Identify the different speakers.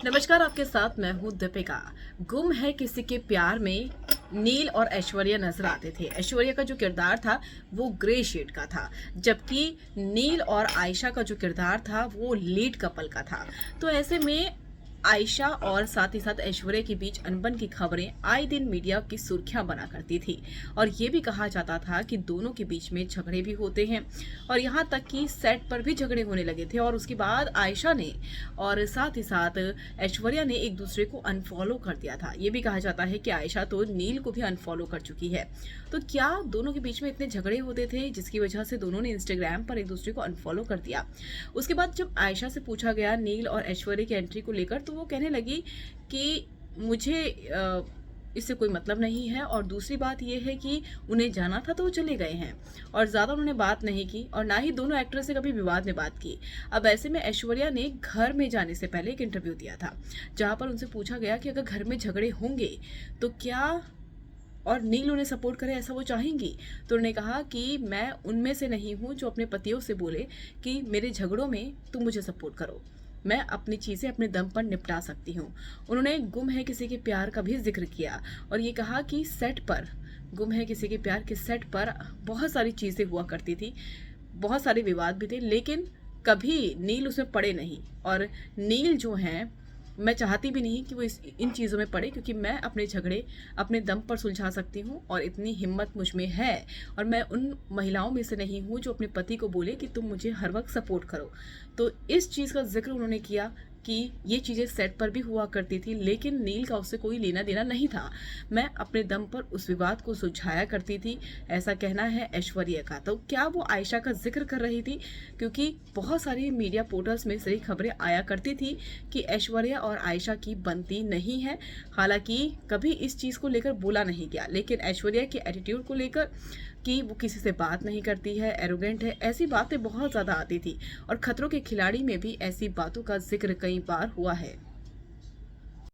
Speaker 1: नमस्कार, आपके साथ मैं हूँ दीपिका। गुम है किसी के प्यार में नील और ऐश्वर्या नजर आते थे। ऐश्वर्या का जो किरदार था वो ग्रे शेड का था, जबकि नील और आयशा का जो किरदार था वो लीड कपल का था। तो ऐसे में आयशा और साथ ही साथ ऐश्वर्या के बीच अनबन की खबरें आए दिन मीडिया की सुर्खियां बना करती थी और ये भी कहा जाता था कि दोनों के बीच में झगड़े भी होते हैं और यहाँ तक कि सेट पर भी झगड़े होने लगे थे। और उसके बाद आयशा ने और साथ ही साथ ऐश्वर्या ने एक दूसरे को अनफॉलो कर दिया था। ये भी कहा जाता है कि आयशा तो नील को भी अनफॉलो कर चुकी है। तो क्या दोनों के बीच में इतने झगड़े होते थे जिसकी वजह से दोनों ने इंस्टाग्राम पर एक दूसरे को अनफॉलो कर दिया? उसके बाद जब आयशा से पूछा गया नील और ऐश्वर्या की एंट्री को लेकर, तो वो कहने लगी कि मुझे इससे कोई मतलब नहीं है, और दूसरी बात यह है कि उन्हें जाना था तो वो चले गए हैं, और ज़्यादा उन्होंने बात नहीं की और ना ही दोनों एक्ट्रेस से कभी विवाद में बात की। अब ऐसे में ऐश्वर्या ने घर में जाने से पहले एक इंटरव्यू दिया था जहां पर उनसे पूछा गया कि अगर घर में झगड़े होंगे तो क्या और नील उन्हें सपोर्ट करे, ऐसा वो चाहेंगी? तो उन्होंने कहा कि मैं उनमें से नहीं हूं जो अपने पतियों से बोले कि मेरे झगड़ों में तुम मुझे सपोर्ट करो, मैं अपनी चीज़ें अपने दम पर निपटा सकती हूँ। उन्होंने गुम है किसी के प्यार का भी जिक्र किया और ये कहा कि सेट पर, गुम है किसी के प्यार के सेट पर बहुत सारी चीज़ें हुआ करती थी, बहुत सारे विवाद भी थे, लेकिन कभी नील उसमें पड़े नहीं। और नील जो हैं, मैं चाहती भी नहीं कि वो इन चीज़ों में पड़े, क्योंकि मैं अपने झगड़े अपने दम पर सुलझा सकती हूँ और इतनी हिम्मत मुझ में है। और मैं उन महिलाओं में से नहीं हूँ जो अपने पति को बोले कि तुम मुझे हर वक्त सपोर्ट करो। तो इस चीज़ का जिक्र उन्होंने किया कि ये चीज़ें सेट पर भी हुआ करती थी, लेकिन नील का उससे कोई लेना देना नहीं था। मैं अपने दम पर उस विवाद को सुलझाया करती थी, ऐसा कहना है ऐश्वर्या का। तो क्या वो आयशा का जिक्र कर रही थी? क्योंकि बहुत सारी मीडिया पोर्टल्स में सही खबरें आया करती थी कि ऐश्वर्या और आयशा की बनती नहीं है। हालांकि कभी इस चीज़ को लेकर बोला नहीं गया, लेकिन ऐश्वर्या के एटीट्यूड को लेकर कि वो किसी से बात नहीं करती है, एरोगेंट है, ऐसी बातें बहुत ज़्यादा आती थी। और खतरों के खिलाड़ी में भी ऐसी बातों का जिक्र कई बार हुआ है।